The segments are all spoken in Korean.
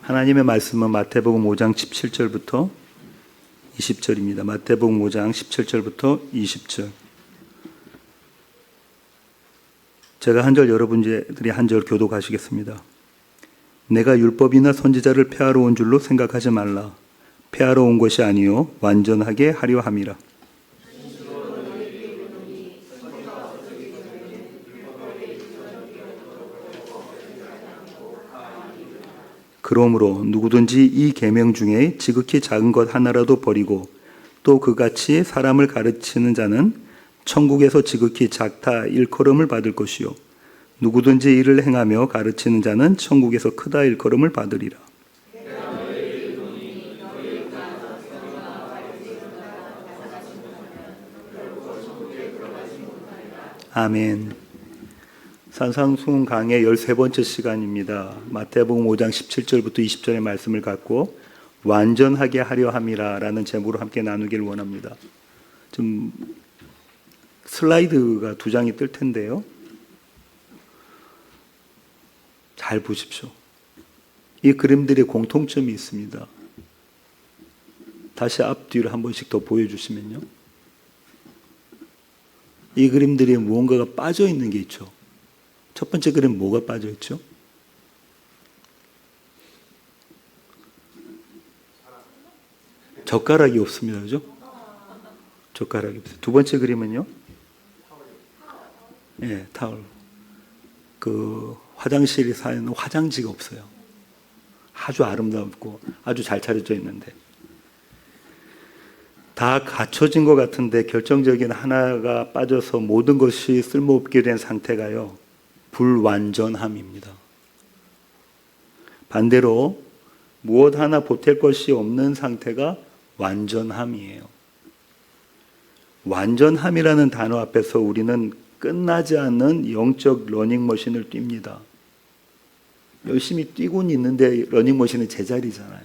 하나님의 말씀은 마태복음 5장 17절부터 20절입니다. 마태복음 5장 17절부터 20절. 제가 한 절, 여러분들이 한 절 교독하시겠습니다. 내가 율법이나 선지자를 폐하러 온 줄로 생각하지 말라. 폐하러 온 것이 아니요 완전하게 하려 함이라. 그러므로 누구든지 이 계명 중에 지극히 작은 것 하나라도 버리고 또 그같이 사람을 가르치는 자는 천국에서 지극히 작다 일컬음을 받을 것이요 누구든지 이를 행하며 가르치는 자는 천국에서 크다 일컬음을 받으리라. 아멘. 산상수훈 강의 13번째 시간입니다. 마태복음 5장 17절부터 20절의 말씀을 갖고 완전하게 하려 함이라 라는 제목으로 함께 나누기를 원합니다. 좀 슬라이드가 2장이 뜰 텐데요. 잘 보십시오. 이 그림들의 공통점이 있습니다. 다시 앞뒤를 한 번씩 더 보여주시면요. 이 그림들이 무언가가 빠져 있는 게 있죠. 첫 번째 그림 뭐가 빠져 있죠? 젓가락이 없습니다. 그죠? 젓가락이 없어요. 두 번째 그림은요? 네, 타월. 그 화장실에 사는 화장지가 없어요. 아주 아름답고 아주 잘 차려져 있는데 다 갖춰진 것 같은데 결정적인 하나가 빠져서 모든 것이 쓸모없게 된 상태가요. 불완전함입니다. 반대로 무엇 하나 보탤 것이 없는 상태가 완전함이에요. 완전함이라는 단어 앞에서 우리는 끝나지 않는 영적 러닝머신을 뜁니다. 열심히 뛰고는 있는데 러닝머신은 제자리잖아요.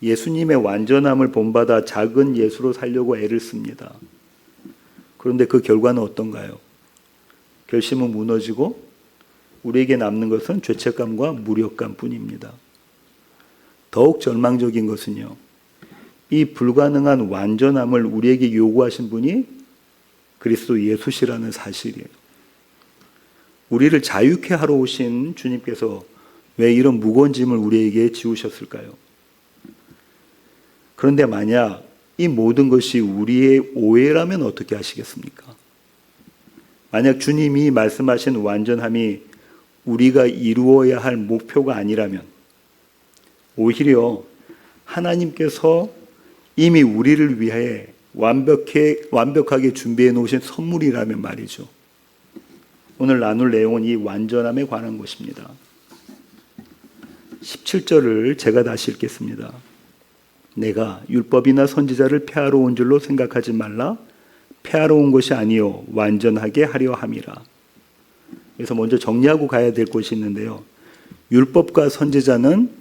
예수님의 완전함을 본받아 작은 예수로 살려고 애를 씁니다. 그런데 그 결과는 어떤가요? 결심은 무너지고 우리에게 남는 것은 죄책감과 무력감 뿐입니다. 더욱 절망적인 것은요. 이 불가능한 완전함을 우리에게 요구하신 분이 그리스도 예수시라는 사실이에요. 우리를 자유케 하러 오신 주님께서 왜 이런 무거운 짐을 우리에게 지우셨을까요? 그런데 만약 이 모든 것이 우리의 오해라면 어떻게 하시겠습니까? 만약 주님이 말씀하신 완전함이 우리가 이루어야 할 목표가 아니라면 오히려 하나님께서 이미 우리를 위해 완벽하게 준비해 놓으신 선물이라면 말이죠. 오늘 나눌 내용은 이 완전함에 관한 것입니다. 17절을 제가 다시 읽겠습니다. 내가 율법이나 선지자를 폐하러 온 줄로 생각하지 말라. 폐하러 온 것이 아니요 완전하게 하려 함이라. 그래서 먼저 정리하고 가야 될 것이 있는데요. 율법과 선지자는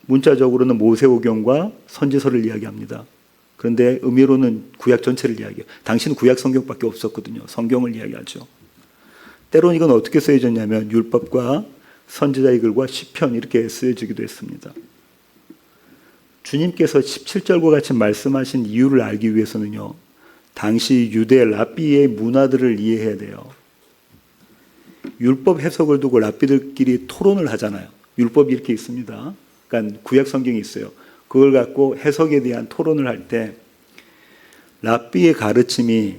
문자적으로는 모세오경과 선지서를 이야기합니다. 그런데 의미로는 구약 전체를 이야기해요. 당시는 구약 성경밖에 없었거든요. 성경을 이야기하죠. 때로는 이건 어떻게 쓰여졌냐면 율법과 선지자의 글과 시편 이렇게 쓰여지기도 했습니다. 주님께서 17절과 같이 말씀하신 이유를 알기 위해서는요. 당시 유대 랍비의 문화들을 이해해야 돼요. 율법 해석을 두고 랍비들끼리 토론을 하잖아요. 율법이 이렇게 있습니다. 그러니까 구약 성경이 있어요. 그걸 갖고 해석에 대한 토론을 할 때 랍비의 가르침이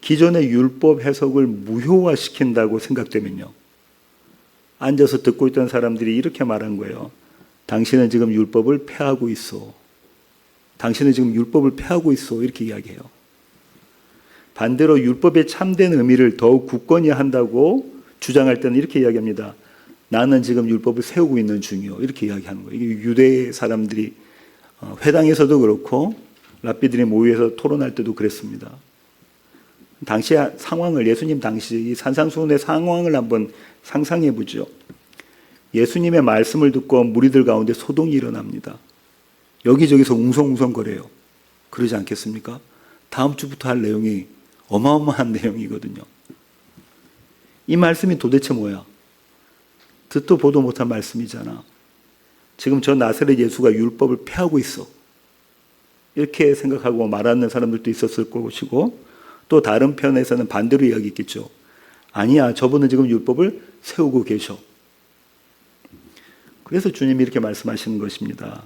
기존의 율법 해석을 무효화시킨다고 생각되면요. 앉아서 듣고 있던 사람들이 이렇게 말한 거예요. 당신은 지금 율법을 폐하고 있어. 당신은 지금 율법을 폐하고 있어. 이렇게 이야기해요. 반대로 율법의 참된 의미를 더욱 굳건히 한다고 주장할 때는 이렇게 이야기합니다. 나는 지금 율법을 세우고 있는 중이요. 이렇게 이야기하는 거예요. 이게 유대 사람들이 회당에서도 그렇고 랍비들이 모여서 토론할 때도 그랬습니다. 당시의 상황을 예수님 당시 이 산상수훈의 상황을 한번 상상해 보죠. 예수님의 말씀을 듣고 무리들 가운데 소동이 일어납니다. 여기저기서 웅성웅성거려요. 그러지 않겠습니까? 다음 주부터 할 내용이 어마어마한 내용이거든요. 이 말씀이 도대체 뭐야? 듣도 보도 못한 말씀이잖아. 지금 저 나사렛 예수가 율법을 폐하고 있어. 이렇게 생각하고 말하는 사람들도 있었을 것이고, 또 다른 편에서는 반대로 이야기했겠죠. 아니야, 저분은 지금 율법을 세우고 계셔. 그래서 주님이 이렇게 말씀하시는 것입니다.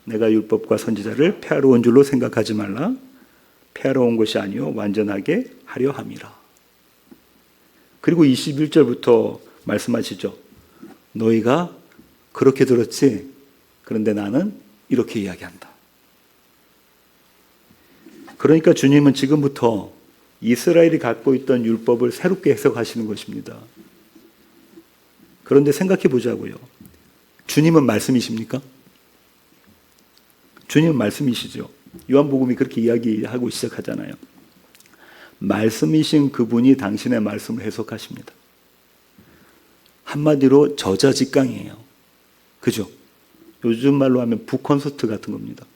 내가 율법과 선지자를 폐하러 온 줄로 생각하지 말라. 폐하러 온 것이 아니요 완전하게 하려 함이라. 그리고 21절부터 말씀하시죠. 너희가 그렇게 들었지? 그런데 나는 이렇게 이야기한다. 그러니까 주님은 지금부터 이스라엘이 갖고 있던 율법을 새롭게 해석하시는 것입니다. 그런데 생각해 보자고요. 주님은 말씀이십니까? 주님은 말씀이시죠. 요한복음이 그렇게 이야기하고 시작하잖아요. 말씀이신 그분이 당신의 말씀을 해석하십니다. 한마디로 저자직강이에요. 그죠? 요즘 말로 하면 북콘서트 같은 겁니다.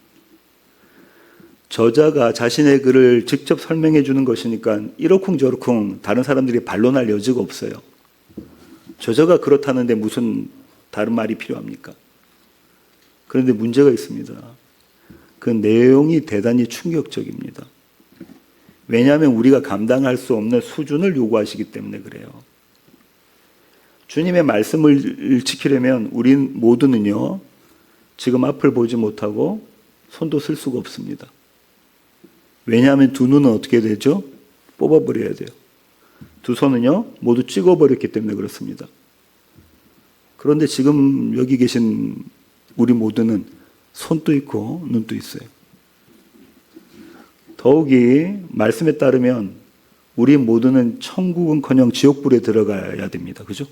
저자가 자신의 글을 직접 설명해 주는 것이니까 이러쿵저러쿵 다른 사람들이 반론할 여지가 없어요. 저자가 그렇다는데 무슨 다른 말이 필요합니까? 그런데 문제가 있습니다. 그 내용이 대단히 충격적입니다. 왜냐하면 우리가 감당할 수 없는 수준을 요구하시기 때문에 그래요. 주님의 말씀을 지키려면 우린 모두는요, 지금 앞을 보지 못하고 손도 쓸 수가 없습니다. 왜냐하면 두 눈은 어떻게 되죠? 뽑아버려야 돼요. 두 손은요, 모두 찍어버렸기 때문에 그렇습니다. 그런데 지금 여기 계신 우리 모두는 손도 있고 눈도 있어요. 더욱이 말씀에 따르면 우리 모두는 천국은커녕 지옥불에 들어가야 됩니다. 그죠?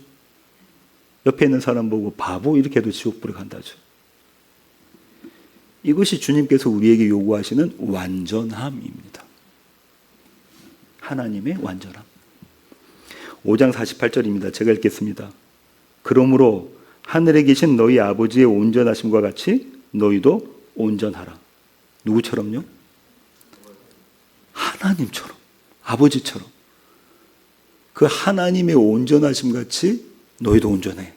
옆에 있는 사람 보고 바보 이렇게 해도 지옥불에 간다죠. 이것이 주님께서 우리에게 요구하시는 완전함입니다. 하나님의 완전함. 5장 48절입니다. 제가 읽겠습니다. 그러므로 하늘에 계신 너희 아버지의 온전하심과 같이 너희도 온전하라. 누구처럼요? 하나님처럼, 아버지처럼. 그 하나님의 온전하심 같이 너희도 온전해.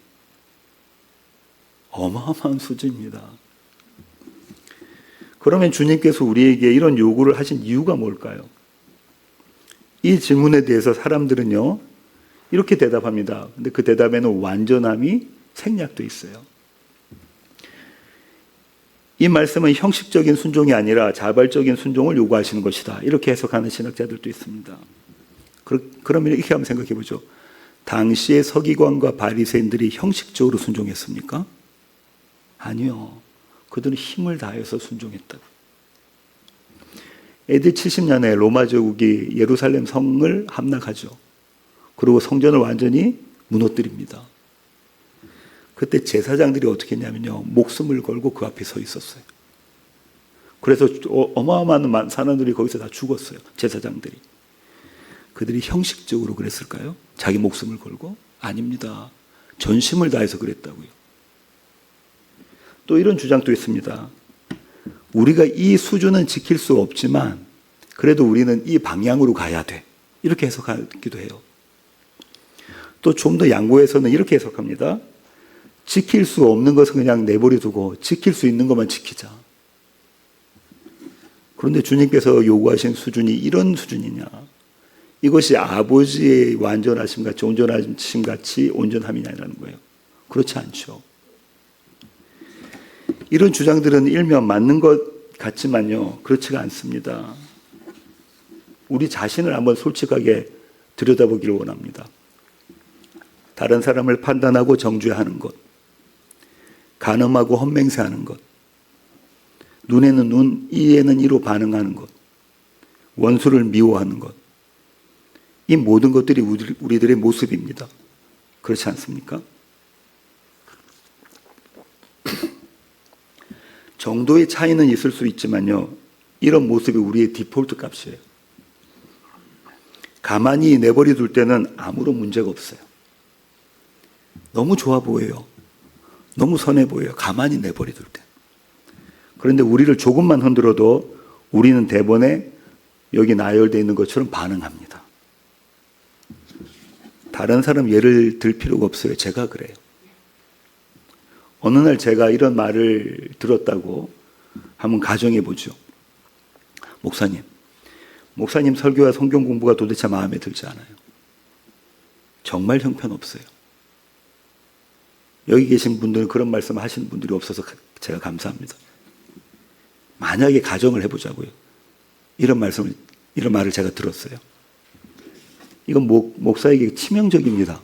어마어마한 수준입니다. 그러면 주님께서 우리에게 이런 요구를 하신 이유가 뭘까요? 이 질문에 대해서 사람들은요, 이렇게 대답합니다. 근데 그 대답에는 완전함이 생략되어 있어요. 이 말씀은 형식적인 순종이 아니라 자발적인 순종을 요구하시는 것이다. 이렇게 해석하는 신학자들도 있습니다. 그러면 이렇게 한번 생각해 보죠. 당시의 서기관과 바리새인들이 형식적으로 순종했습니까? 아니요. 그들은 힘을 다해서 순종했다고. AD 70년에 로마 제국이 예루살렘 성을 함락하죠. 그리고 성전을 완전히 무너뜨립니다. 그때 제사장들이 어떻게 했냐면요, 목숨을 걸고 그 앞에 서 있었어요. 그래서 어마어마한 사람들이 거기서 다 죽었어요. 제사장들이. 그들이 형식적으로 그랬을까요? 자기 목숨을 걸고? 아닙니다. 전심을 다해서 그랬다고요. 또 이런 주장도 있습니다. 우리가 이 수준은 지킬 수 없지만 그래도 우리는 이 방향으로 가야 돼. 이렇게 해석하기도 해요. 또 좀 더 양보해서는 이렇게 해석합니다. 지킬 수 없는 것은 그냥 내버려 두고 지킬 수 있는 것만 지키자. 그런데 주님께서 요구하신 수준이 이런 수준이냐? 이것이 아버지의 완전하심 같이 온전하심 같이 온전함이냐라는 거예요. 그렇지 않죠. 이런 주장들은 일면 맞는 것 같지만요, 그렇지가 않습니다. 우리 자신을 한번 솔직하게 들여다보기를 원합니다. 다른 사람을 판단하고 정죄하는 것, 간음하고 헛맹세하는 것, 눈에는 눈, 이에는 이로 반응하는 것, 원수를 미워하는 것, 이 모든 것들이 우리들의 모습입니다. 그렇지 않습니까? 정도의 차이는 있을 수 있지만요, 이런 모습이 우리의 디폴트 값이에요. 가만히 내버려 둘 때는 아무런 문제가 없어요. 너무 좋아 보여요. 너무 선해 보여요. 가만히 내버려 둘 때. 그런데 우리를 조금만 흔들어도 우리는 대번에 여기 나열되어 있는 것처럼 반응합니다. 다른 사람 예를 들 필요가 없어요. 제가 그래요. 어느 날 제가 이런 말을 들었다고 한번 가정해 보죠. 목사님 설교와 성경 공부가 도대체 마음에 들지 않아요. 정말 형편없어요. 여기 계신 분들은 그런 말씀 하시는 분들이 없어서 제가 감사합니다. 만약에 가정을 해보자고요. 이런 말을 제가 들었어요. 이건 목사에게 치명적입니다.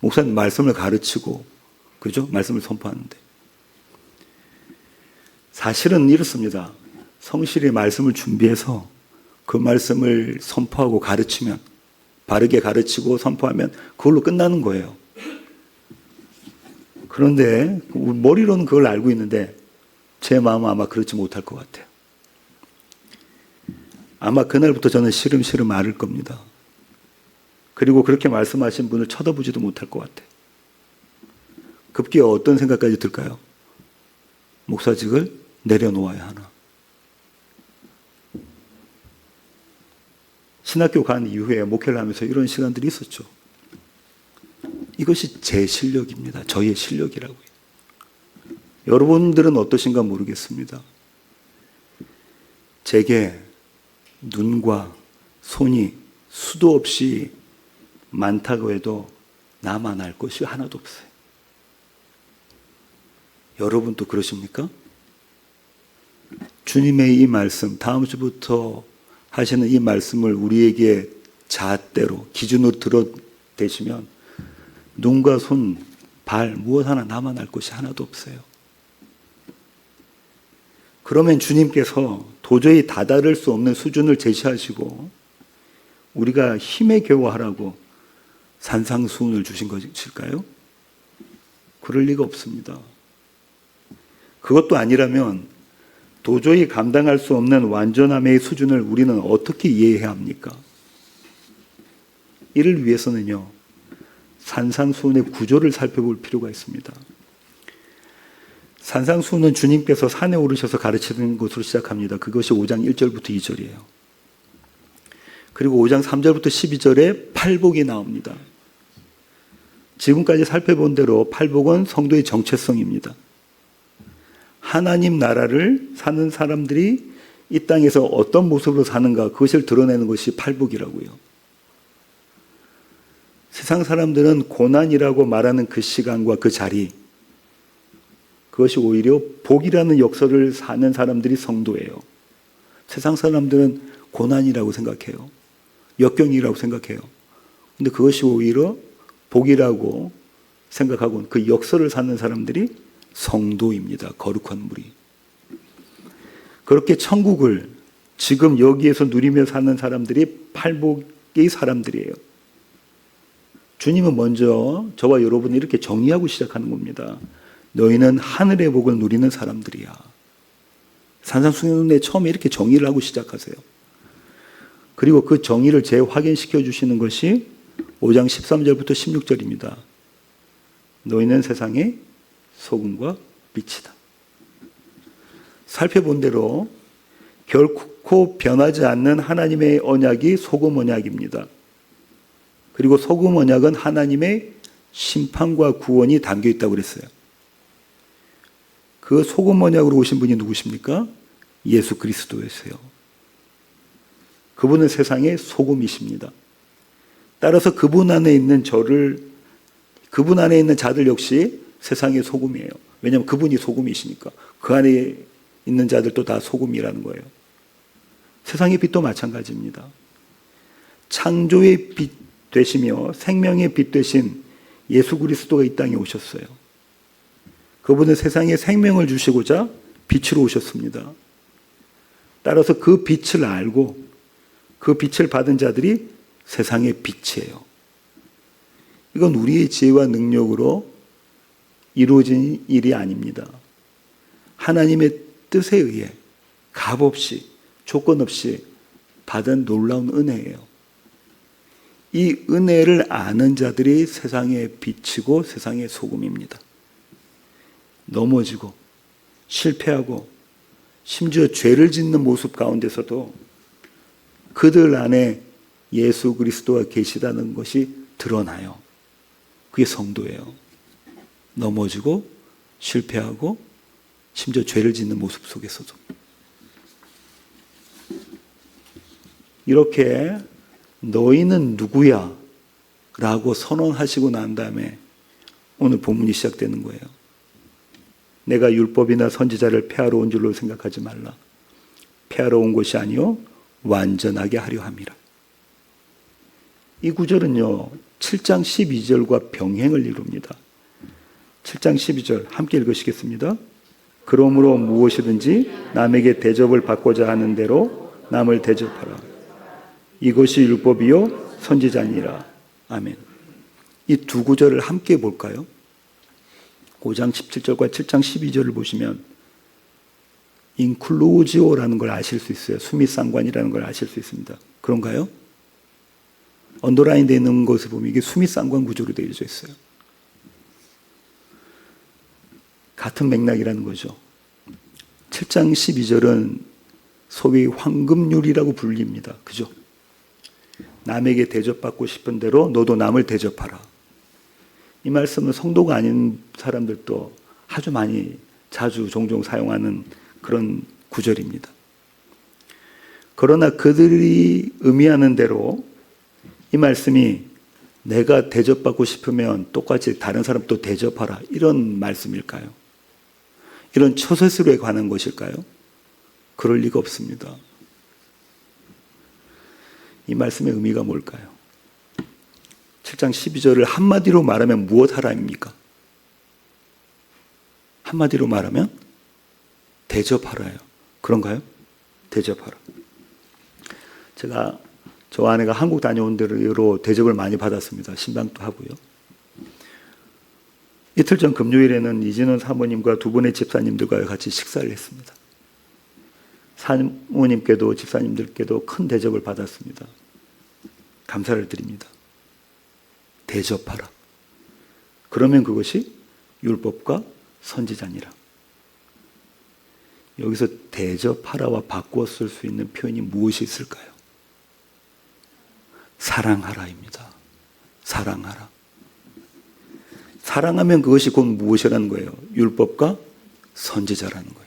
목사님 말씀을 가르치고, 그죠? 말씀을 선포하는데. 사실은 이렇습니다. 성실히 말씀을 준비해서 그 말씀을 선포하고 가르치면, 바르게 가르치고 선포하면 그걸로 끝나는 거예요. 그런데 머리로는 그걸 알고 있는데 제 마음은 아마 그렇지 못할 것 같아요. 아마 그날부터 저는 시름시름 앓을 겁니다. 그리고 그렇게 말씀하신 분을 쳐다보지도 못할 것 같아요. 급기야 어떤 생각까지 들까요? 목사직을 내려놓아야 하나. 신학교 간 이후에 목회를 하면서 이런 시간들이 있었죠. 이것이 제 실력입니다. 저의 실력이라고요. 여러분들은 어떠신가 모르겠습니다. 제게 눈과 손이 수도 없이 많다고 해도 나만 알 것이 하나도 없어요. 여러분도 그러십니까? 주님의 이 말씀, 다음 주부터 하시는 이 말씀을 우리에게 잣대로, 기준으로 들어대시면 눈과 손, 발, 무엇 하나 나만 알 것이 하나도 없어요. 그러면 주님께서 도저히 다다를 수 없는 수준을 제시하시고 우리가 힘에 겨워하라고 산상수훈을 주신 것일까요? 그럴 리가 없습니다. 그것도 아니라면 도저히 감당할 수 없는 완전함의 수준을 우리는 어떻게 이해해야 합니까? 이를 위해서는요, 산상수훈의 구조를 살펴볼 필요가 있습니다. 산상수훈은 주님께서 산에 오르셔서 가르치는 것으로 시작합니다. 그것이 5장 1절부터 2절이에요. 그리고 5장 3절부터 12절에 팔복이 나옵니다. 지금까지 살펴본 대로 팔복은 성도의 정체성입니다. 하나님 나라를 사는 사람들이 이 땅에서 어떤 모습으로 사는가, 그것을 드러내는 것이 팔복이라고요. 세상 사람들은 고난이라고 말하는 그 시간과 그 자리, 그것이 오히려 복이라는 역사를 사는 사람들이 성도예요. 세상 사람들은 고난이라고 생각해요. 역경이라고 생각해요. 근데 그것이 오히려 복이라고 생각하고 그 역사를 사는 사람들이 성도입니다. 거룩한 무리. 그렇게 천국을 지금 여기에서 누리며 사는 사람들이 팔복의 사람들이에요. 주님은 먼저 저와 여러분을 이렇게 정의하고 시작하는 겁니다. 너희는 하늘의 복을 누리는 사람들이야. 산상수훈에 처음에 이렇게 정의를 하고 시작하세요. 그리고 그 정의를 재확인시켜 주시는 것이 5장 13절부터 16절입니다. 너희는 세상의 소금과 빛이다. 살펴본 대로 결코 변하지 않는 하나님의 언약이 소금 언약입니다. 그리고 소금 언약은 하나님의 심판과 구원이 담겨 있다고 그랬어요. 그 소금 언약으로 오신 분이 누구십니까? 예수 그리스도였어요. 그분은 세상의 소금이십니다. 따라서 그분 안에 있는 그분 안에 있는 자들 역시 세상의 소금이에요. 왜냐하면 그분이 소금이시니까. 그 안에 있는 자들도 다 소금이라는 거예요. 세상의 빛도 마찬가지입니다. 창조의 빛 되시며 생명의 빛 되신 예수 그리스도가 이 땅에 오셨어요. 그분은 세상에 생명을 주시고자 빛으로 오셨습니다. 따라서 그 빛을 알고 그 빛을 받은 자들이 세상의 빛이에요. 이건 우리의 지혜와 능력으로 이루어진 일이 아닙니다. 하나님의 뜻에 의해 값없이 조건 없이 받은 놀라운 은혜예요. 이 은혜를 아는 자들이 세상의 빛이고 세상의 소금입니다. 넘어지고 실패하고 심지어 죄를 짓는 모습 가운데서도 그들 안에 예수 그리스도가 계시다는 것이 드러나요. 그게 성도예요. 넘어지고 실패하고 심지어 죄를 짓는 모습 속에서도 이렇게 너희는 누구야? 라고 선언하시고 난 다음에 오늘 본문이 시작되는 거예요. 내가 율법이나 선지자를 폐하러 온 줄로 생각하지 말라. 폐하러 온 것이 아니요 완전하게 하려 함이라. 이 구절은요 7장 12절과 병행을 이룹니다. 7장 12절 함께 읽으시겠습니다. 그러므로 무엇이든지 남에게 대접을 받고자 하는 대로 남을 대접하라. 이것이 율법이요 선지자니라. 아멘. 이 두 구절을 함께 볼까요? 5장 17절과 7장 12절을 보시면 인클루지오라는 걸 아실 수 있어요. 수미상관이라는 걸 아실 수 있습니다. 그런가요? 언더라인 되어 있는 것을 보면 이게 수미상관 구조로 되어져 있어요. 같은 맥락이라는 거죠. 7장 12절은 소위 황금률이라고 불립니다. 그죠? 남에게 대접받고 싶은 대로 너도 남을 대접하라. 이 말씀은 성도가 아닌 사람들도 아주 많이 자주 종종 사용하는 그런 구절입니다. 그러나 그들이 의미하는 대로 이 말씀이 내가 대접받고 싶으면 똑같이 다른 사람도 대접하라 이런 말씀일까요? 이런 처세술에 관한 것일까요? 그럴 리가 없습니다. 이 말씀의 의미가 뭘까요? 7장 12절을 한마디로 말하면 무엇 하라입니까? 한마디로 말하면 대접하라요. 그런가요? 대접하라. 제가 저 아내가 한국 다녀온 대로 대접을 많이 받았습니다. 신방도 하고요. 이틀 전 금요일에는 이진원 사모님과 두 분의 집사님들과 같이 식사를 했습니다. 사모님께도 집사님들께도 큰 대접을 받았습니다. 감사를 드립니다. 대접하라. 그러면 그것이 율법과 선지자니라. 여기서 대접하라와 바꾸어 쓸 수 있는 표현이 무엇이 있을까요? 사랑하라입니다. 사랑하라. 사랑하면 그것이 곧 무엇이라는 거예요? 율법과 선지자라는 거예요.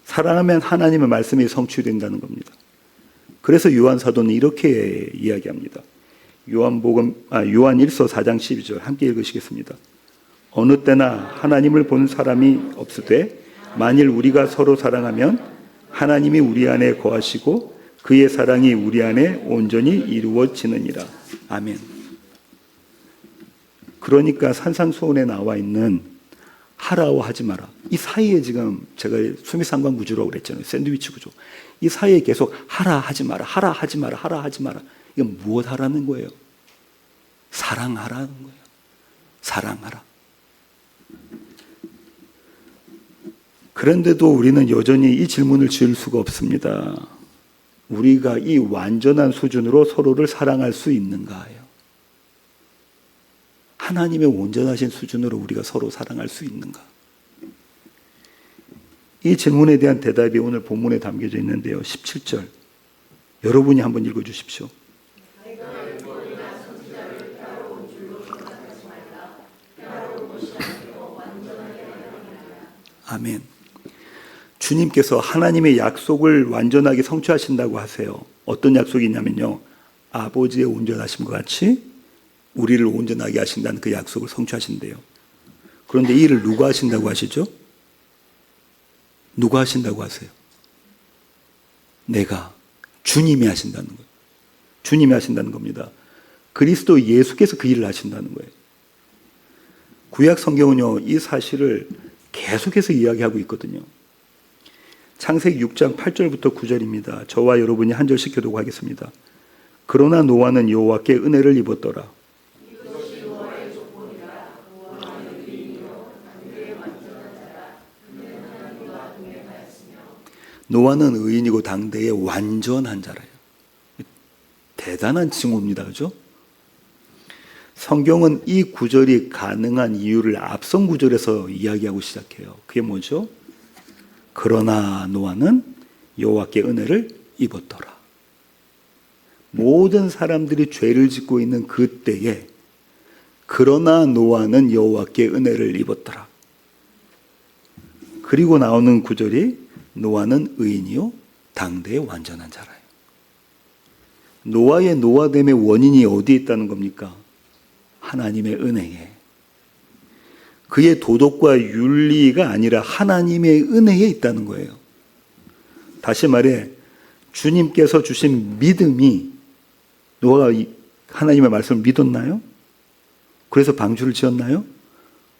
사랑하면 하나님의 말씀이 성취된다는 겁니다. 그래서 요한 사도는 이렇게 이야기합니다. 요한 1서 4장 12절 함께 읽으시겠습니다. 어느 때나 하나님을 본 사람이 없으되 만일 우리가 서로 사랑하면 하나님이 우리 안에 거하시고 그의 사랑이 우리 안에 온전히 이루어지느니라. 아멘. 그러니까 산상수훈에 나와 있는 하라와 하지 마라. 이 사이에 지금 제가 수미상관 구조라고 그랬잖아요. 샌드위치 구조. 이 사이에 계속 하라 하지 마라. 하라 하지 마라. 하라 하지 마라. 이건 무엇 하라는 거예요? 사랑하라는 거예요. 사랑하라. 그런데도 우리는 여전히 이 질문을 지을 수가 없습니다. 우리가 이 완전한 수준으로 서로를 사랑할 수 있는가요? 하나님의 온전하신 수준으로 우리가 서로 사랑할 수 있는가? 이 질문에 대한 대답이 오늘 본문에 담겨져 있는데요. 17절. 여러분이 한번 읽어주십시오. 아멘. 주님께서 하나님의 약속을 완전하게 성취하신다고 하세요. 어떤 약속이냐면요. 아버지의 온전하심과 같이 우리를 온전하게 하신다는 그 약속을 성취하신대요. 그런데 이 일을 누가 하신다고 하시죠? 누가 하신다고 하세요? 내가, 주님이 하신다는 거예요. 주님이 하신다는 겁니다. 그리스도 예수께서 그 일을 하신다는 거예요. 구약 성경은요, 이 사실을 계속해서 이야기하고 있거든요. 창세기 6장 8절부터 9절입니다. 저와 여러분이 한 절씩 교도하고 하겠습니다. 그러나 노아는 여호와께 은혜를 입었더라. 노아는 의인이고 당대의 완전한 자라요. 대단한 칭호입니다. 그죠? 성경은 이 구절이 가능한 이유를 앞선 구절에서 이야기하고 시작해요. 그게 뭐죠? 그러나 노아는 여호와께 은혜를 입었더라. 모든 사람들이 죄를 짓고 있는 그때에 그러나 노아는 여호와께 은혜를 입었더라. 그리고 나오는 구절이 노아는 의인이요 당대의 완전한 자라요. 노아의 노아됨의 원인이 어디에 있다는 겁니까? 하나님의 은혜에. 그의 도덕과 윤리가 아니라 하나님의 은혜에 있다는 거예요. 다시 말해 주님께서 주신 믿음이, 노아가 하나님의 말씀을 믿었나요? 그래서 방주를 지었나요?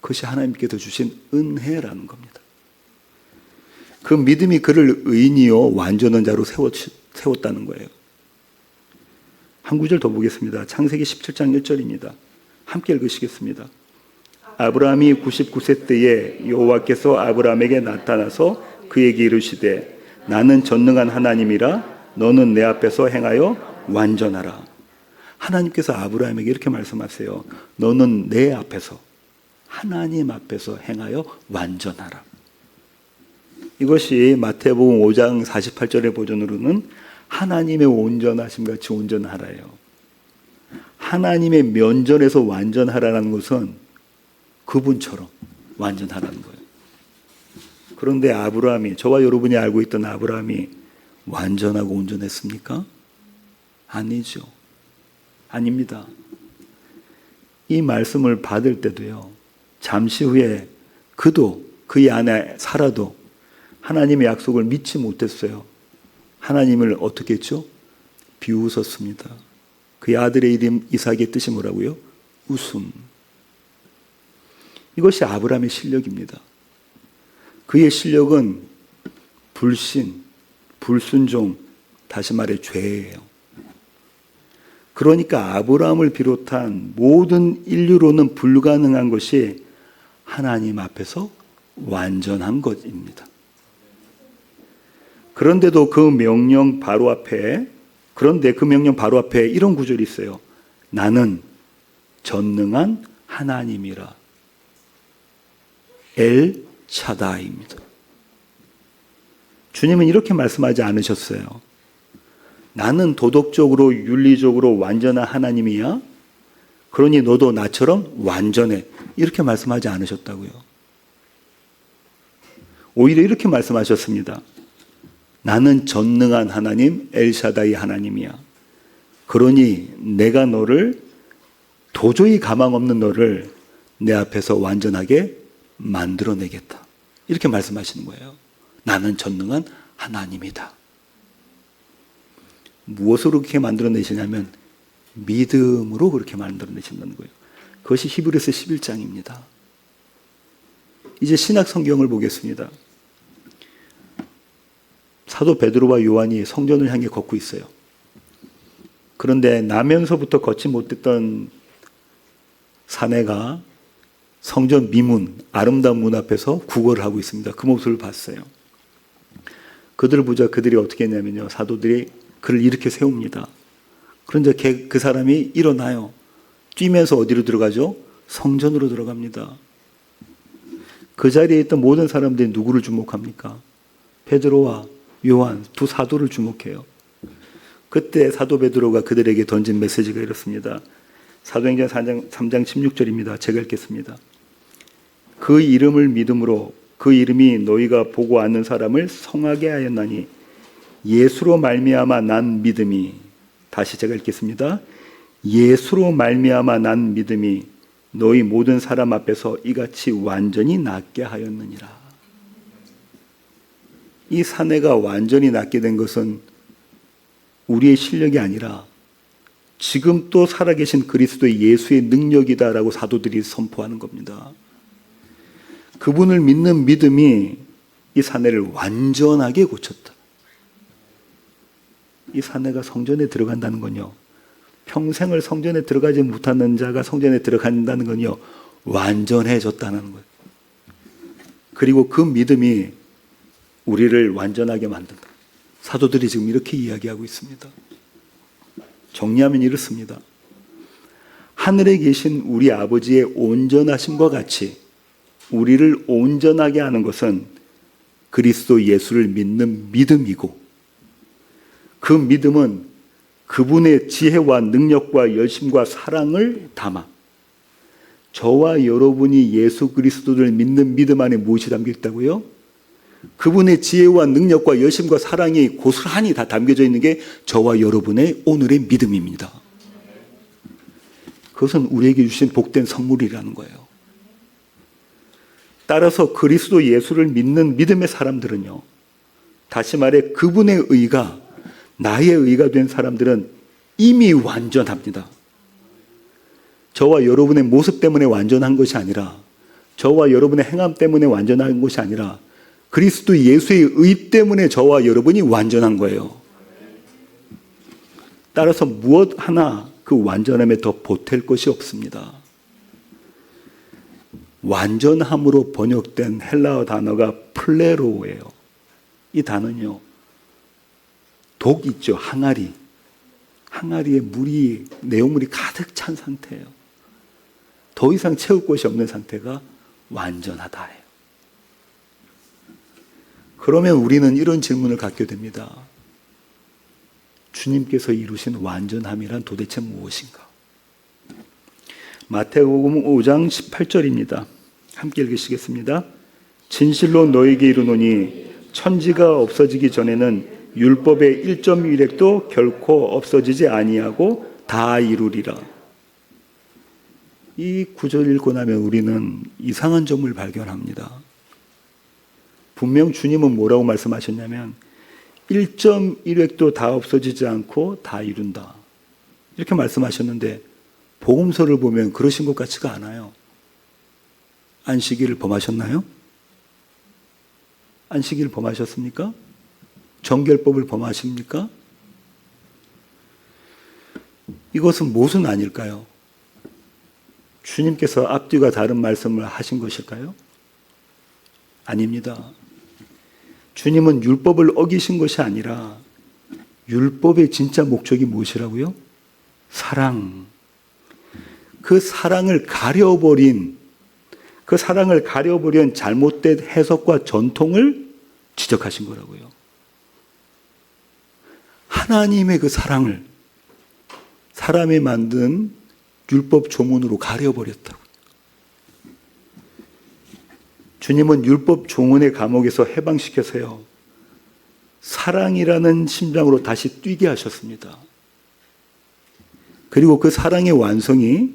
그것이 하나님께서 주신 은혜라는 겁니다. 그 믿음이 그를 의인이요 완전한 자로 세웠다는 거예요. 한 구절 더 보겠습니다. 창세기 17장 1절입니다. 함께 읽으시겠습니다. 아브라함이 99세 때에 여호와께서 아브라함에게 나타나서 그에게 이르시되 나는 전능한 하나님이라 너는 내 앞에서 행하여 완전하라. 하나님께서 아브라함에게 이렇게 말씀하세요. 너는 내 앞에서, 하나님 앞에서 행하여 완전하라. 이것이 마태복음 5장 48절의 버전으로는 하나님의 온전하심 같이 온전하라요. 하나님의 면전에서 완전하라는 것은 그분처럼 완전하라는 거예요. 그런데 아브라함이, 저와 여러분이 알고 있던 아브라함이 완전하고 온전했습니까? 아니죠. 아닙니다. 이 말씀을 받을 때도요, 잠시 후에 그도 그의 아내 사라도 하나님의 약속을 믿지 못했어요. 하나님을 어떻게 했죠? 비웃었습니다. 그의 아들의 이름 이삭의 뜻이 뭐라고요? 웃음. 이것이 아브라함의 실력입니다. 그의 실력은 불신, 불순종, 다시 말해 죄예요. 그러니까 아브라함을 비롯한 모든 인류로는 불가능한 것이 하나님 앞에서 완전한 것입니다. 그런데도 그 명령 바로 앞에 이런 구절이 있어요. 나는 전능한 하나님이라. 엘 샤다이입니다. 주님은 이렇게 말씀하지 않으셨어요. 나는 도덕적으로 윤리적으로 완전한 하나님이야. 그러니 너도 나처럼 완전해. 이렇게 말씀하지 않으셨다고요. 오히려 이렇게 말씀하셨습니다. 나는 전능한 하나님, 엘샤다이 하나님이야. 그러니 내가 너를, 도저히 가망 없는 너를 내 앞에서 완전하게 만들어내겠다. 이렇게 말씀하시는 거예요. 나는 전능한 하나님이다. 무엇으로 그렇게 만들어내시냐면 믿음으로 그렇게 만들어내신다는 거예요. 그것이 히브리서 11장입니다. 이제 신약 성경을 보겠습니다. 사도 베드로와 요한이 성전을 향해 걷고 있어요. 그런데 나면서부터 걷지 못했던 사내가 성전 미문, 아름다운 문 앞에서 구걸을 하고 있습니다. 그 모습을 봤어요. 그들을 보자 그들이 어떻게 했냐면요, 사도들이 그를 이렇게 세웁니다. 그런데 그 사람이 일어나요. 뛰면서 어디로 들어가죠? 성전으로 들어갑니다. 그 자리에 있던 모든 사람들이 누구를 주목합니까? 베드로와 요한 두 사도를 주목해요. 그때 사도 베드로가 그들에게 던진 메시지가 이렇습니다. 사도행전 3장 16절입니다. 제가 읽겠습니다. 그 이름을 믿음으로 그 이름이 너희가 보고 아는 사람을 성하게 하였나니 예수로 말미암아 난 믿음이, 다시 제가 읽겠습니다. 예수로 말미암아 난 믿음이 너희 모든 사람 앞에서 이같이 완전히 낫게 하였느니라. 이 사내가 완전히 낫게 된 것은 우리의 실력이 아니라 지금 또 살아계신 그리스도 예수의 능력이다라고 사도들이 선포하는 겁니다. 그분을 믿는 믿음이 이 사내를 완전하게 고쳤다. 이 사내가 성전에 들어간다는 건요, 평생을 성전에 들어가지 못하는 자가 성전에 들어간다는 건요, 완전해졌다는 거예요. 그리고 그 믿음이 우리를 완전하게 만든다. 사도들이 지금 이렇게 이야기하고 있습니다. 정리하면 이렇습니다. 하늘에 계신 우리 아버지의 온전하심과 같이 우리를 온전하게 하는 것은 그리스도 예수를 믿는 믿음이고, 그 믿음은 그분의 지혜와 능력과 열심과 사랑을 담아 저와 여러분이 예수 그리스도를 믿는 믿음 안에 무엇이 담겨 있다고요? 그분의 지혜와 능력과 여심과 사랑이 고스란히 다 담겨져 있는 게 저와 여러분의 오늘의 믿음입니다. 그것은 우리에게 주신 복된 선물이라는 거예요. 따라서 그리스도 예수를 믿는 믿음의 사람들은요, 다시 말해 그분의 의가 나의 의가 된 사람들은 이미 완전합니다. 저와 여러분의 모습 때문에 완전한 것이 아니라, 저와 여러분의 행함 때문에 완전한 것이 아니라 그리스도 예수의 의 때문에 저와 여러분이 완전한 거예요. 따라서 무엇 하나 그 완전함에 더 보탤 것이 없습니다. 완전함으로 번역된 헬라어 단어가 플레로예요. 이 단어는요, 독 있죠, 항아리. 항아리에 내용물이 가득 찬 상태예요. 더 이상 채울 곳이 없는 상태가 완전하다예요. 그러면 우리는 이런 질문을 갖게 됩니다. 주님께서 이루신 완전함이란 도대체 무엇인가? 마태복음 5장 18절입니다. 함께 읽으시겠습니다. 진실로 너에게 이르노니 천지가 없어지기 전에는 율법의 1.1획도 결코 없어지지 아니하고 다 이루리라. 이 구절 읽고 나면 우리는 이상한 점을 발견합니다. 분명 주님은 뭐라고 말씀하셨냐면 1.1획도 다 없어지지 않고 다 이룬다. 이렇게 말씀하셨는데 복음서를 보면 그러신 것 같지가 않아요. 안식일을 범하셨나요? 안식일을 범하셨습니까? 정결법을 범하십니까? 이것은 무엇은 아닐까요? 주님께서 앞뒤가 다른 말씀을 하신 것일까요? 아닙니다. 주님은 율법을 어기신 것이 아니라 율법의 진짜 목적이 무엇이라고요? 사랑. 그 사랑을 가려버린 잘못된 해석과 전통을 지적하신 거라고요. 하나님의 그 사랑을 사람이 만든 율법 조문으로 가려버렸다고. 주님은 율법 조문의 감옥에서 해방시켜서요, 사랑이라는 심장으로 다시 뛰게 하셨습니다. 그리고 그 사랑의 완성이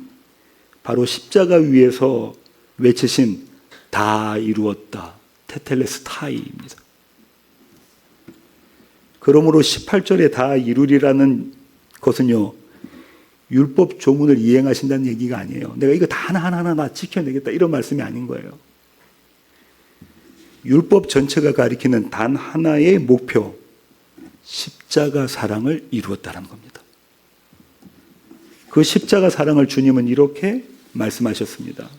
바로 십자가 위에서 외치신 다 이루었다, 테텔레스타이입니다. 그러므로 18절에 다 이루리라는 것은요, 율법 조문을 이행하신다는 얘기가 아니에요. 내가 이거 다 하나하나 지켜내겠다 이런 말씀이 아닌 거예요. 율법 전체가 가리키는 단 하나의 목표, 십자가 사랑을 이루었다는 겁니다. 그 십자가 사랑을 주님은 이렇게 말씀하셨습니다.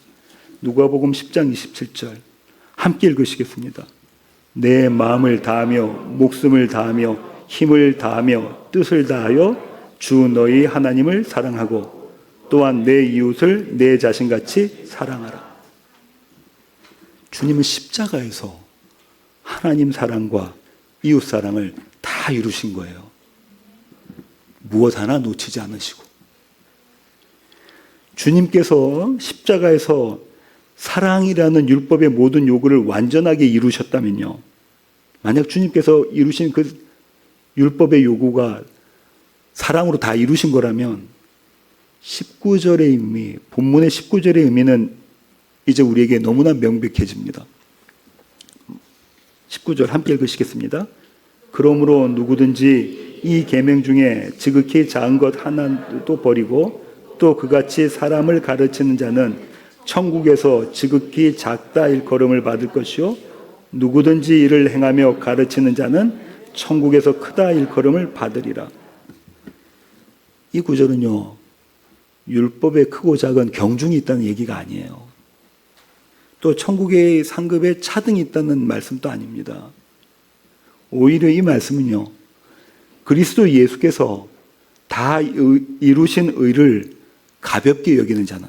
누가복음 10장 27절 함께 읽으시겠습니다. 내 마음을 다하며 목숨을 다하며 힘을 다하며 뜻을 다하여 주 너희 하나님을 사랑하고 또한 내 이웃을 내 자신같이 사랑하라. 주님은 십자가에서 하나님 사랑과 이웃 사랑을 다 이루신 거예요. 무엇 하나 놓치지 않으시고. 주님께서 십자가에서 사랑이라는 율법의 모든 요구를 완전하게 이루셨다면요, 만약 주님께서 이루신 그 율법의 요구가 사랑으로 다 이루신 거라면 19절의 의미, 본문의 19절의 의미는 이제 우리에게 너무나 명백해집니다. 19절 함께 읽으시겠습니다. 그러므로 누구든지 이 계명 중에 지극히 작은 것 하나도 버리고 또 그같이 사람을 가르치는 자는 천국에서 지극히 작다 일컬음을 받을 것이요 누구든지 이를 행하며 가르치는 자는 천국에서 크다 일컬음을 받으리라. 이 구절은요, 율법의 크고 작은 경중이 있다는 얘기가 아니에요. 또 천국의 상급에 차등이 있다는 말씀도 아닙니다. 오히려 이 말씀은요, 그리스도 예수께서 다 이루신 의를 가볍게 여기는 자는,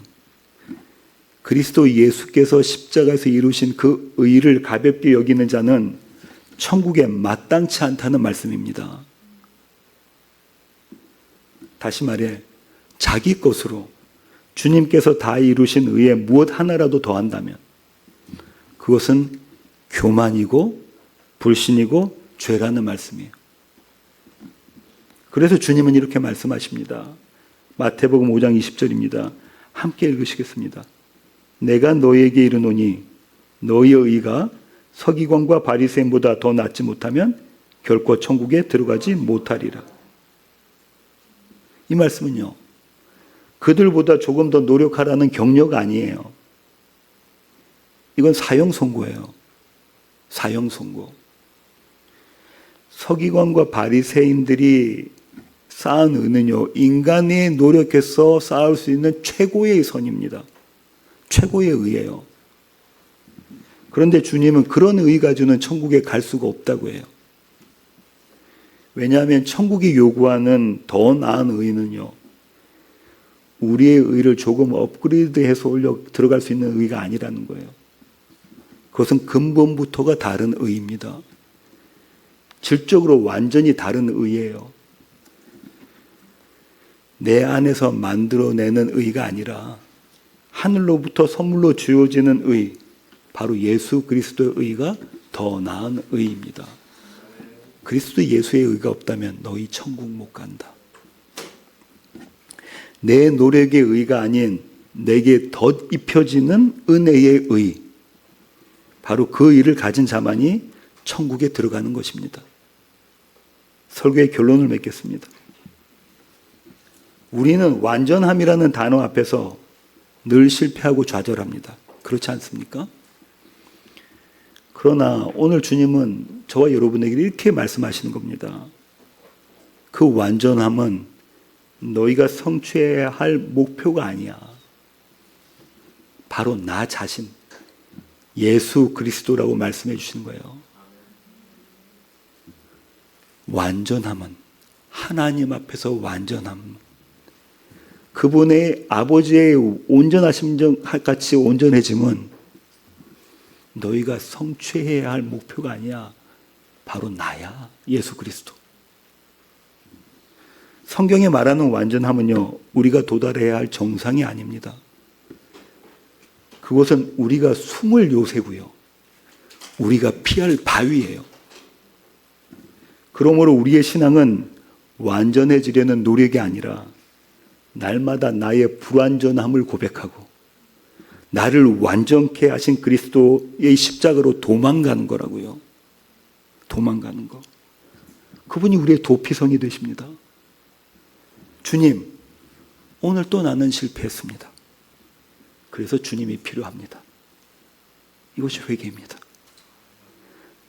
그리스도 예수께서 십자가에서 이루신 그 의를 가볍게 여기는 자는 천국에 마땅치 않다는 말씀입니다. 다시 말해, 자기 것으로 주님께서 다 이루신 의에 무엇 하나라도 더한다면 그것은 교만이고 불신이고 죄라는 말씀이에요. 그래서 주님은 이렇게 말씀하십니다. 마태복음 5장 20절입니다. 함께 읽으시겠습니다. 내가 너희에게 이르노니 너희의 의가 서기관과 바리새인보다 더 낫지 못하면 결코 천국에 들어가지 못하리라. 이 말씀은요, 그들보다 조금 더 노력하라는 격려가 아니에요. 이건 사형 선고예요. 사형 선고. 서기관과 바리새인들이 쌓은 의는요, 인간이 노력해서 쌓을 수 있는 최고의 선입니다. 최고의 의예요. 그런데 주님은 그런 의 가지고는 천국에 갈 수가 없다고 해요. 왜냐하면 천국이 요구하는 더 나은 의는요, 우리의 의를 조금 업그레이드해서 올려 들어갈 수 있는 의가 아니라는 거예요. 그것은 근본부터가 다른 의입니다. 질적으로 완전히 다른 의예요. 내 안에서 만들어내는 의가 아니라 하늘로부터 선물로 주어지는 의, 바로 예수 그리스도의 의가 더 나은 의입니다. 그리스도 예수의 의가 없다면 너희 천국 못 간다. 내 노력의 의가 아닌 내게 덧 입혀지는 은혜의 의, 바로 그 의를 가진 자만이 천국에 들어가는 것입니다. 설교의 결론을 맺겠습니다. 우리는 완전함이라는 단어 앞에서 늘 실패하고 좌절합니다. 그렇지 않습니까? 그러나 오늘 주님은 저와 여러분에게 이렇게 말씀하시는 겁니다. 그 완전함은 너희가 성취해야 할 목표가 아니야. 바로 나 자신, 예수 그리스도라고 말씀해 주시는 거예요. 완전함은, 하나님 앞에서 완전함, 그분의 아버지의 온전하심 같이 온전해짐은 너희가 성취해야 할 목표가 아니야. 바로 나야, 예수 그리스도. 성경에 말하는 완전함은요, 우리가 도달해야 할 정상이 아닙니다. 그것은 우리가 숨을 요새고요, 우리가 피할 바위예요. 그러므로 우리의 신앙은 완전해지려는 노력이 아니라 날마다 나의 불완전함을 고백하고 나를 완전케 하신 그리스도의 십자가로 도망가는 거라고요. 도망가는 거. 그분이 우리의 도피성이 되십니다. 주님, 오늘 또 나는 실패했습니다. 그래서 주님이 필요합니다. 이것이 회개입니다.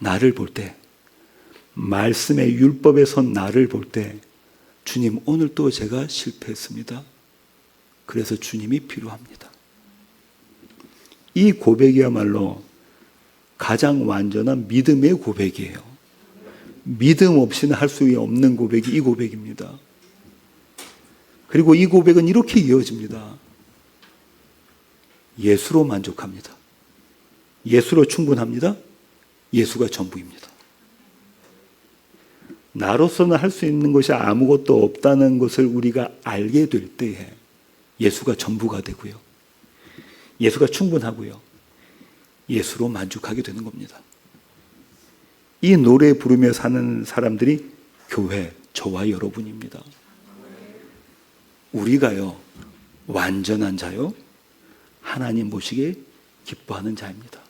나를 볼 때, 말씀의 율법에 선 나를 볼 때, 주님, 오늘 또 제가 실패했습니다. 그래서 주님이 필요합니다. 이 고백이야말로 가장 완전한 믿음의 고백이에요. 믿음 없이는 할 수 없는 고백이 이 고백입니다. 그리고 이 고백은 이렇게 이어집니다. 예수로 만족합니다. 예수로 충분합니다. 예수가 전부입니다. 나로서는 할 수 있는 것이 아무것도 없다는 것을 우리가 알게 될 때에 예수가 전부가 되고요, 예수가 충분하고요, 예수로 만족하게 되는 겁니다. 이 노래 부르며 사는 사람들이 교회, 저와 여러분입니다. 우리가요, 완전한 자요, 하나님 보시기에 기뻐하는 자입니다.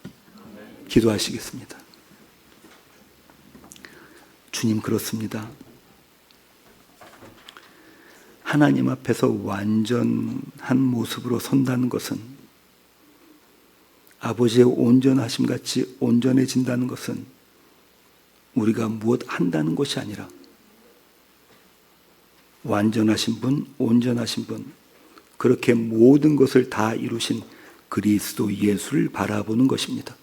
기도하시겠습니다. 주님, 그렇습니다. 하나님 앞에서 완전한 모습으로 선다는 것은, 아버지의 온전하심 같이 온전해진다는 것은 우리가 무엇 한다는 것이 아니라 완전하신 분, 온전하신 분, 그렇게 모든 것을 다 이루신 그리스도 예수를 바라보는 것입니다.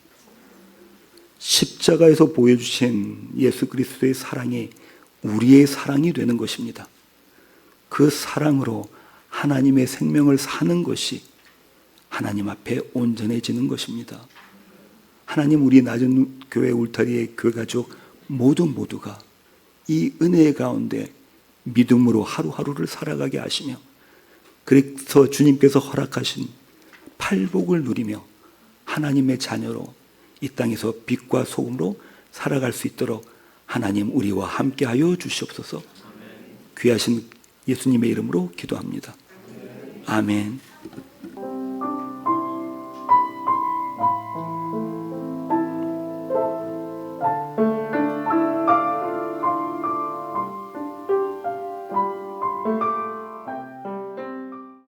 십자가에서 보여주신 예수 그리스도의 사랑이 우리의 사랑이 되는 것입니다. 그 사랑으로 하나님의 생명을 사는 것이 하나님 앞에 온전해지는 것입니다. 하나님, 우리 낮은 교회 울타리의 교회 가족 모두가 이 은혜의 가운데 믿음으로 하루하루를 살아가게 하시며, 그래서 주님께서 허락하신 팔복을 누리며 하나님의 자녀로 이 땅에서 빛과 소금으로 살아갈 수 있도록 하나님 우리와 함께하여 주시옵소서. 귀하신 예수님의 이름으로 기도합니다. 아멘.